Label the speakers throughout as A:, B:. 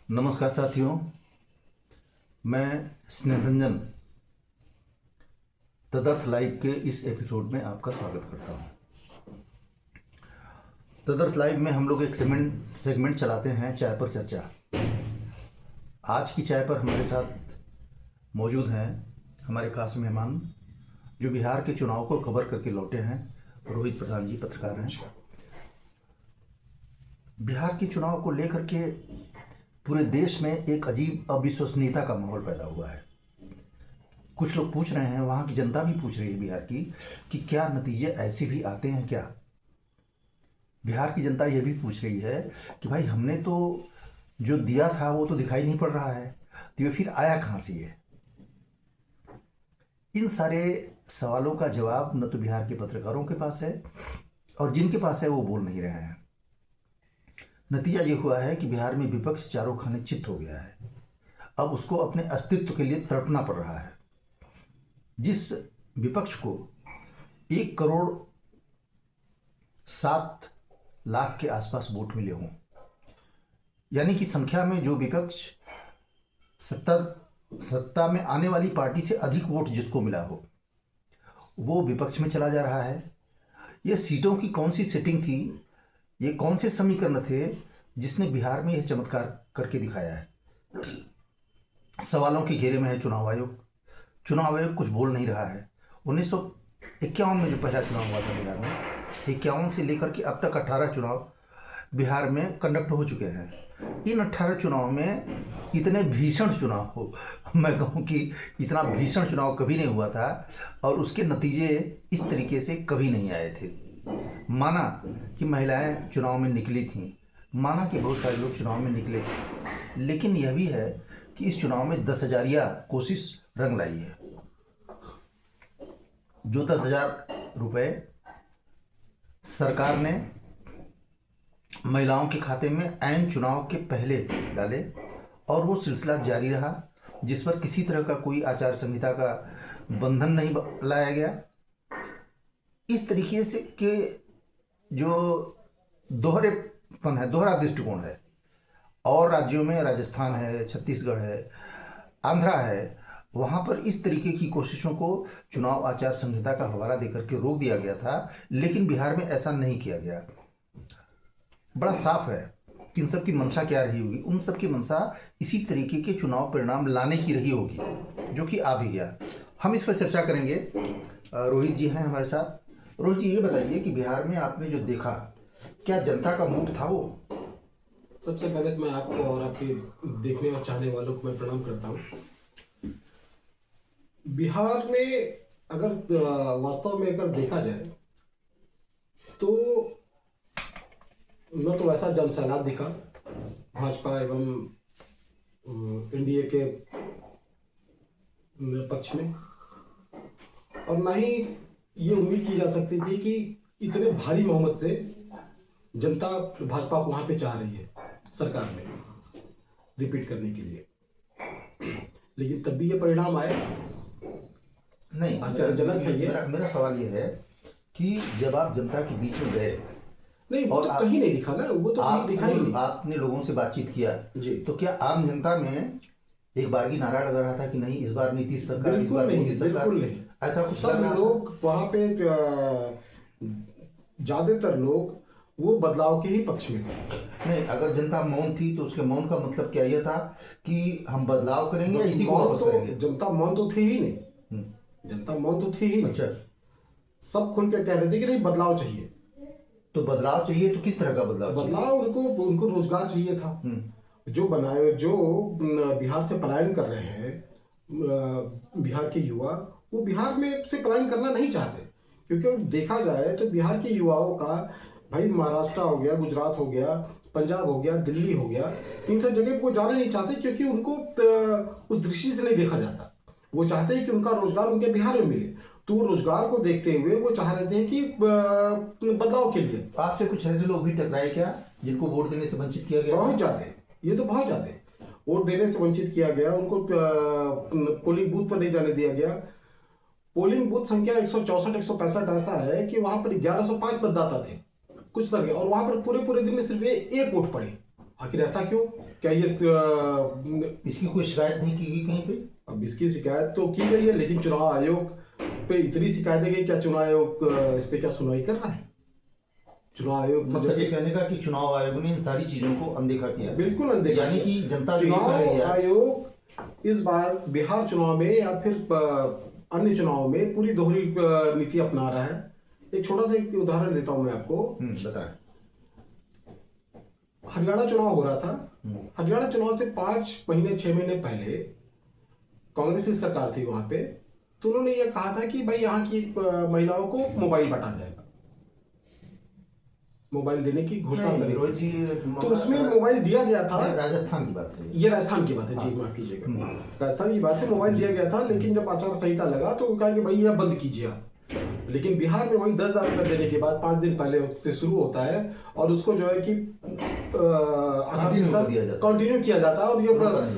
A: नमस्कार साथियों, मैं स्नेहरंजन तदर्थ लाइव के इस एपिसोड में आपका स्वागत करता हूं। तदर्थ लाइव में हम लोग एक सेगमेंट चलाते हैं, चाय पर चर्चा। आज की चाय पर हमारे साथ मौजूद हैं हमारे खास मेहमान जो बिहार के चुनाव को कवर करके लौटे हैं। रोहित प्रधान जी पत्रकार हैं। बिहार के चुनाव को लेकर के पूरे देश में एक अजीब अविश्वसनीयता का माहौल पैदा हुआ है। कुछ लोग पूछ रहे हैं, वहाँ की जनता भी पूछ रही है बिहार की, कि क्या नतीजे ऐसे भी आते हैं क्या। बिहार की जनता यह भी पूछ रही है कि भाई हमने तो जो दिया था वो तो दिखाई नहीं पड़ रहा है, तो ये फिर आया कहाँ से ये। इन सारे सवालों का जवाब न तो बिहार के पत्रकारों के पास है और जिनके पास है वो बोल नहीं रहे हैं। नतीजा ये हुआ है कि बिहार में विपक्ष चारों खाने चित्त हो गया है। अब उसको अपने अस्तित्व के लिए तड़पना पड़ रहा है। जिस विपक्ष को 1,07,00,000 के आसपास वोट मिले हों, यानी कि संख्या में जो विपक्ष सत्ता में आने वाली पार्टी से अधिक वोट जिसको मिला हो, वो विपक्ष में चला जा रहा है। ये सीटों की कौन सी सेटिंग थी, ये कौन से समीकरण थे जिसने बिहार में यह चमत्कार करके दिखाया है। सवालों के घेरे में है चुनाव आयोग। चुनाव आयोग कुछ बोल नहीं रहा है। 1951 में जो पहला चुनाव हुआ था बिहार में, 51 से लेकर के अब तक 18 चुनाव बिहार में कंडक्ट हो चुके हैं। इन 18 चुनाव में इतने भीषण चुनाव हो, मैं कहूँ कि इतना भीषण चुनाव कभी नहीं हुआ था और उसके नतीजे इस तरीके से कभी नहीं आए थे। माना कि महिलाएं चुनाव में निकली थीं, माना कि बहुत सारे लोग चुनाव में निकले थे, लेकिन यह भी है कि इस चुनाव में 10,000 कोशिश रंग लाई है। जो 10,000 रुपये सरकार ने महिलाओं के खाते में ऐन चुनाव के पहले डाले और वो सिलसिला जारी रहा, जिस पर किसी तरह का कोई आचार संहिता का बंधन नहीं लाया गया। इस तरीके से के जो दोहरेपन है, दोहरा दृष्टिकोण है, और राज्यों में राजस्थान है, छत्तीसगढ़ है, आंध्रा है, वहाँ पर इस तरीके की कोशिशों को चुनाव आचार संहिता का हवाला देकर के रोक दिया गया था, लेकिन बिहार में ऐसा नहीं किया गया। बड़ा साफ है कि इन सब की मंशा क्या रही होगी। उन सब की मंशा इसी तरीके के चुनाव परिणाम लाने की रही होगी, जो कि आ भी गया। हम इस पर चर्चा करेंगे। रोहित जी हैं हमारे साथ। रोहित जी, ये बताइए कि बिहार में आपने जो देखा, क्या जनता का मूड था वो?
B: सबसे पहले तो मैं आपको और आपके देखने और चाहने वालों को मैं प्रणाम करता हूँ। बिहार में अगर वास्तव में अगर देखा जाए तो न तो ऐसा जनसैलाब दिखा भाजपा एवं एनडीए के पक्ष में, और ना ही ये उम्मीद की जा सकती थी कि इतने भारी बहुमत से जनता भाजपा को वहां पे चाह रही है सरकार में रिपीट करने के लिए। लेकिन तब भी ये परिणाम आए।
A: नहीं,
B: आश्चर्यजनक है ये।
A: मेरा सवाल ये है कि जब आप जनता के बीच में गए,
B: नहीं वो तो कहीं नहीं दिखा ना, वो तो कहीं दिखा ही नहीं।
A: आपने लोगों से बातचीत किया
B: जी,
A: तो क्या आम जनता में एक बार नारा लगा रहा था कि नहीं, इस बार नीतीश सरकार, इस बार मोदी सरकार?
B: बिल्कुल नहीं।
A: ऐसा कुछ
B: सब लोग वहां पे ज्यादातर लोग वो बदलाव के ही पक्ष में थे।
A: नहीं, अगर जनता मौन थी तो उसके मौन का मतलब क्या यह था कि हम बदलाव करेंगे या इसी को वापस करेंगे?
B: जनता मौन तो थी ही नहीं। जनता मौन तो थी ही नहीं।
A: अच्छा,
B: सब खुल के कह रहे थे कि नहीं, बदलाव चाहिए।
A: तो बदलाव चाहिए तो किस तरह का बदलाव?
B: उनको रोजगार चाहिए था। जो बिहार से पलायन कर रहे हैं बिहार के युवा, वो बिहार में से पलायन करना नहीं चाहते। क्योंकि देखा जाए तो बिहार के युवाओं का, भाई महाराष्ट्र हो गया, गुजरात हो गया, पंजाब हो गया, दिल्ली हो गया, इन सब जगह वो जाना नहीं चाहते, क्योंकि उनको उस दृष्टि से नहीं देखा जाता। वो चाहते हैं कि उनका रोजगार उनके बिहार में मिले। तो रोजगार को देखते हुए वो चाह रहे थे कि बदलाव के लिए।
A: आपसे कुछ ऐसे लोग भी टकराए क्या जिनको वोट देने से वंचित किया गया?
B: बहुत ज्यादा, ये तो बहुत ज्यादा वोट देने से वंचित किया गया। उनको पोलिंग बूथ पर नहीं जाने दिया गया। पोलिंग बूथ संख्या 164 165 ऐसा है कि वहां पर 1105 मतदाता थे कुछ तरह के, और वहां पर पूरे दिन में सिर्फ एक वोट पड़े। आखिर ऐसा क्यों? क्या ये
A: इसकी कोई शिकायत नहीं की गई कहीं पे?
B: अब इसकी शिकायत तो की गई है, लेकिन चुनाव आयोग पे इतनी शिकायतें गई, क्या चुनाव आयोग इस पे क्या सुनवाई कर रहा है? चुनाव आयोग तो
A: मतलब
B: जैसे
A: ये कहने का कि चुनाव आयोग ने इन सारी चीजों को अनदेखा किया,
B: बिल्कुल अनदेखा
A: यानी कि जनता जो
B: चुनाव
A: ये कहेगी
B: आयोग इस बार बिहार चुनाव में या फिर अन्य चुनाव में पूरी दोहरी नीति अपना रहा है। एक छोटा सा एक उदाहरण देता हूं मैं आपको।
A: बताएं।
B: हरियाणा चुनाव हो रहा था। हरियाणा चुनाव से 5 महीने 6 महीने पहले कांग्रेस की सरकार थी वहां पे, तो उन्होंने ये कहा था कि भाई यहाँ की महिलाओं को मोबाइल बांटा जाएगा, मोबाइल देने की घोषणा
A: नहीं,
B: करी
A: रोहित जी,
B: तो उसमें मोबाइल दिया गया था।
A: राजस्थान की बात है
B: ये राजस्थान की बात है जी, माफ कीजिएगा, राजस्थान की बात है। मोबाइल दिया गया था, लेकिन जब आचार संहिता लगा तो कहा कि भाई यह बंद कीजिए आप। लेकिन बिहार में वही 10,000 रुपए देने के बाद 5 दिन पहले से शुरू होता है और उसको जो है कि आचार संहिता कंटिन्यू किया जाता है और ये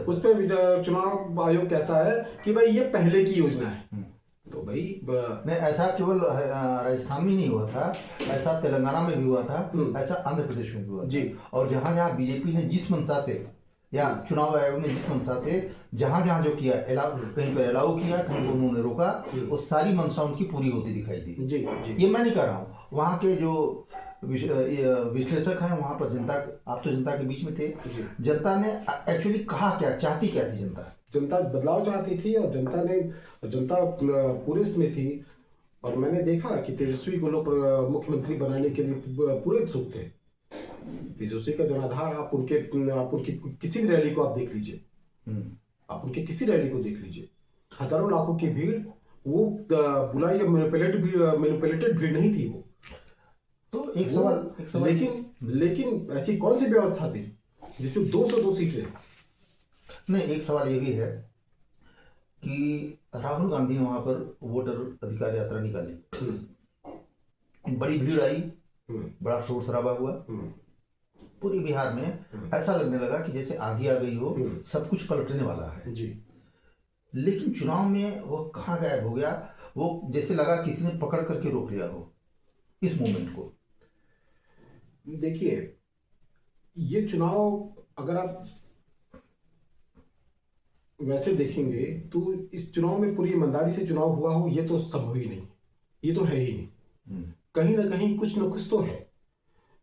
B: उस पर चुनाव आयोग कहता है कि भाई ये पहले की योजना है। तो भाई
A: नहीं, ऐसा केवल राजस्थान में नहीं हुआ था, ऐसा तेलंगाना में भी हुआ था, ऐसा आंध्र प्रदेश में भी हुआ
B: जी।
A: और जहां जहां बीजेपी ने जिस मंशा से या चुनाव आयोग ने जिस मंशा से जहां जहां जो किया, कहीं पर अलाउ किया, कहीं को उन्होंने रोका, वो सारी मंशा उनकी पूरी होती दिखाई दी।
B: जी जी।
A: ये मैं नहीं कह रहा हूँ, वहाँ के जो विश्लेषक हैं वहां पर जनता, आप तो जनता के बीच में थे, जनता ने एक्चुअली कहा क्या, चाहती क्या थी जनता?
B: जनता बदलाव चाहती थी और जनता पूरे इसमें थी। और मैंने देखा कि तेजस्वी को लोग मुख्यमंत्री बनाने के लिए पूरे उत्सुक थे। तेजस्वी का जनाधार आप उनकी किसी भी रैली को आप देख लीजिए, आप उनके किसी रैली को देख लीजिए, हजारों लाखों की भीड़, वो बुलाई या मैनिपुलेटेड भीड़ नहीं थी वो।
A: तो एक सवाल
B: लेकिन ऐसी कौन सी व्यवस्था थी जिसमें 202 सीटें?
A: नहीं, एक सवाल ये भी है कि राहुल गांधी ने वहां पर वोटर अधिकार यात्रा निकाली, बड़ी भीड़ आई, बड़ा शोर शराबा हुआ पूरे बिहार में, ऐसा लगने लगा कि जैसे आंधी आ गई हो, सब कुछ पलटने वाला है
B: जी।
A: लेकिन चुनाव में वो कहाँ गायब हो गया? वो जैसे लगा किसी ने पकड़ करके रोक लिया हो इस मोमेंट को।
B: देखिए, ये चुनाव अगर आप वैसे देखेंगे तो इस चुनाव में पूरी ईमानदारी से चुनाव हुआ हो, ये तो संभव ही नहीं, ये तो है ही नहीं। कहीं ना कहीं कुछ न कुछ तो है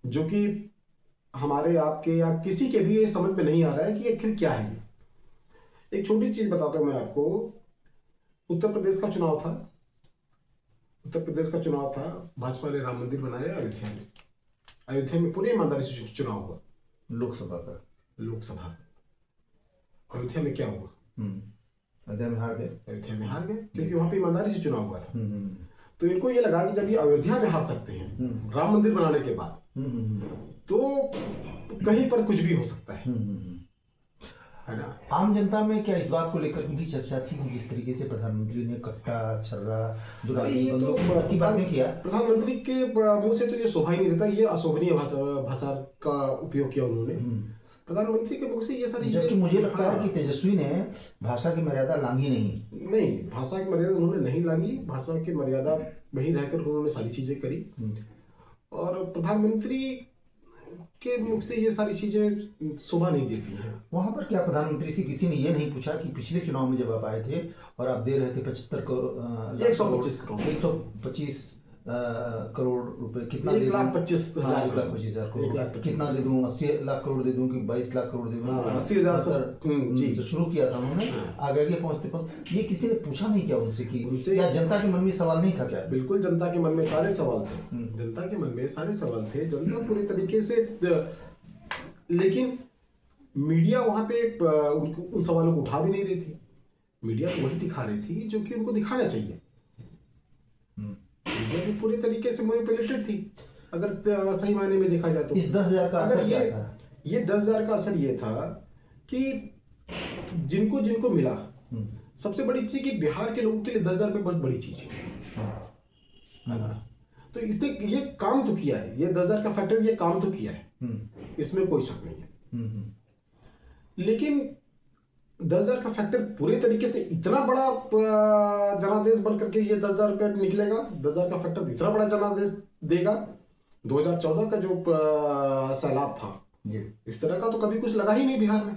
B: जो कि हमारे आपके या किसी के भी ये समझ में नहीं आ रहा है कि आखिर क्या है। एक छोटी चीज बताता हूं मैं आपको। उत्तर प्रदेश का चुनाव था, भाजपा ने राम मंदिर बनाया अयोध्या में पूरी ईमानदारी से चुनाव हुआ।
A: लोकसभा का
B: अयोध्या में क्या हुआ?
A: अयोध्या में हार गए
B: क्योंकि वहां पे ईमानदारी से चुनाव हुआ था। तो इनको ये लगा कि जब ये अयोध्या में हार सकते हैं राम मंदिर बनाने के बाद, तो कहीं पर कुछ भी हो सकता है ना।
A: आम जनता में क्या इस बात को लेकर भी चर्चा थी कि जिस तरीके से प्रधानमंत्री ने कट्टा, छर्रा, दुरानी, बंदूक की बातें किया,
B: प्रधानमंत्री के मुंह से तो ये शोभा ही नहीं देता। ये अशोभनीय भाषा का उपयोग किया उन्होंने प्रधानमंत्री के मुख से ये सारी,
A: जबकि मुझे लगता है कि तेजस्वी ने भाषा की मर्यादा लांघी नहीं,
B: भाषा की मर्यादा उन्होंने नहीं लांघी। भाषा की मर्यादा में ही रहकर उन्होंने सारी चीजें करी और प्रधानमंत्री के मुख से ये सारी चीजें शोभा नहीं देती हैं।
A: वहां पर क्या प्रधानमंत्री से किसी ने ये नहीं पूछा कि पिछले चुनाव में जब आप आए थे और आप दे रहे थे 125 करोड़ रुपए, कितना
B: 1,25,000
A: करोड़, कितना दे दूं, 80 लाख करोड़ दे दूं कि 22 लाख करोड़ दे दूं,
B: 80,000
A: जी शुरू किया था उन्होंने, आगे पहुंचते ये किसी ने पूछा नहीं क्या उनसे कि क्या जनता के मन में सवाल नहीं था क्या?
B: बिल्कुल जनता के मन में सारे सवाल थे, जनता पूरे तरीके से, लेकिन मीडिया वहां पे उन सवालों को उठा भी नहीं रही थी। मीडिया तो वही दिखा रही थी जो कि उनको दिखाना चाहिए। मीडिया भी पूरे तरीके से मैनिपुलेटेड थी अगर सही मायने में देखा जाए तो।
A: इस 10,000 का असर क्या था?
B: ये 10,000 का असर ये था कि जिनको जिनको मिला, सबसे बड़ी चीज कि बिहार के लोगों के लिए 10,000 रुपये बहुत बड़ी चीज है। तो इसने ये काम तो किया है, ये 10,000 का फैक्टर ये काम तो किया है, इसमें कोई शक नहीं है। लेकिन 10,000 का फैक्टर पूरे तरीके से इतना बड़ा जनादेश बन करके ये 10,000 रुपये निकलेगा, 10,000 का फैक्टर इतना बड़ा जनादेश देगा। 2014 का जो सैलाब था
A: जी।
B: इस तरह का तो कभी कुछ लगा ही नहीं बिहार में,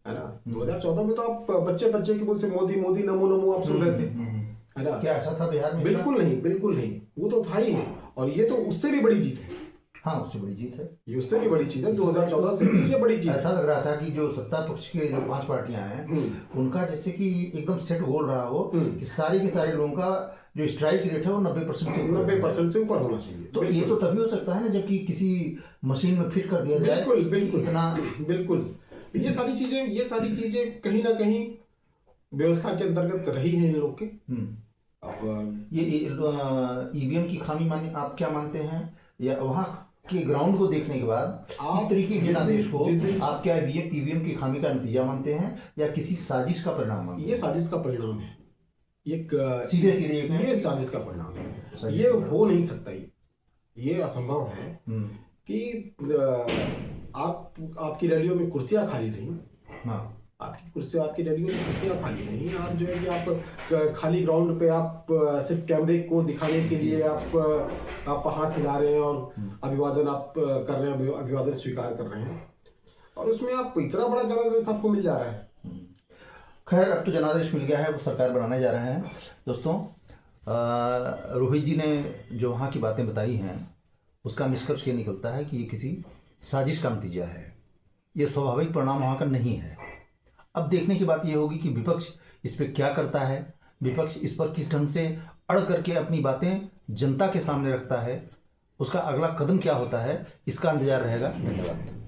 B: है ना। 2014 में तो आप बच्चे बच्चे के मुंह से मोदी मोदी नमो नमो आप सुन रहे थे, है ना।
A: क्या ऐसा था बिहार में?
B: बिल्कुल नहीं, बिल्कुल नहीं, वो तो था ही नहीं। और ये तो उससे भी बड़ी जीत है।
A: हाँ, उससे बड़ी जीत है।
B: ये उससे भी बड़ी चीज है, 2014 से भी ये बड़ी जीत।
A: ऐसा लग रहा था कि जो सत्ता पक्ष के जो 5 पार्टियां हैं उनका जैसे कि एकदम सेट गोल रहा हो कि सारे के सारे लोगों का जो स्ट्राइक रेट है वो 90% से ऊपर
B: होना चाहिए।
A: तो ये तो तभी हो सकता है ना जबकि किसी मशीन में फिट कर दिया जाए।
B: बिल्कुल बिल्कुल
A: इतना
B: बिल्कुल। ये सारी चीजें कहीं ना कहीं व्यवस्था के अंतर्गत रही है इन लोग के। अब
A: ये ईवीएम की खामी माने आप क्या मानते हैं, या वहाँ के ग्राउंड को देखने के बाद इस तरीके के जनादेश को आप क्या ईवीएम की खामी का नतीजा मानते हैं या किसी साजिश का परिणाम मानते हैं?
B: ये साजिश का परिणाम है, एक
A: सीधे
B: ये साजिश का परिणाम है। ये हो नहीं सकता, ये असंभव है कि आपकी रैलियों में कुर्सियां खाली नहीं।
A: हाँ,
B: आपकी रैलियों में कुर्सियां खाली नहीं। आप जो है कि आप खाली ग्राउंड पे आप सिर्फ कैमरे को दिखाने के लिए आप हाथ हिला रहे हैं और अभिवादन आप कर रहे हैं, अभिवादन स्वीकार कर रहे हैं, और उसमें आप इतना बड़ा जनादेश आपको मिल जा रहा है।
A: खैर, अब तो जनादेश मिल गया है, वो सरकार बनाने जा रहे हैं। दोस्तों, रोहित जी ने जो वहाँ की बातें बताई हैं उसका निष्कर्ष ये निकलता है कि ये किसी साजिश का नतीजा है, ये स्वाभाविक परिणाम वहाँ का नहीं है। अब देखने की बात ये होगी कि विपक्ष इस पर क्या करता है, विपक्ष इस पर किस ढंग से अड़ करके अपनी बातें जनता के सामने रखता है, उसका अगला कदम क्या होता है, इसका इंतजार रहेगा। धन्यवाद।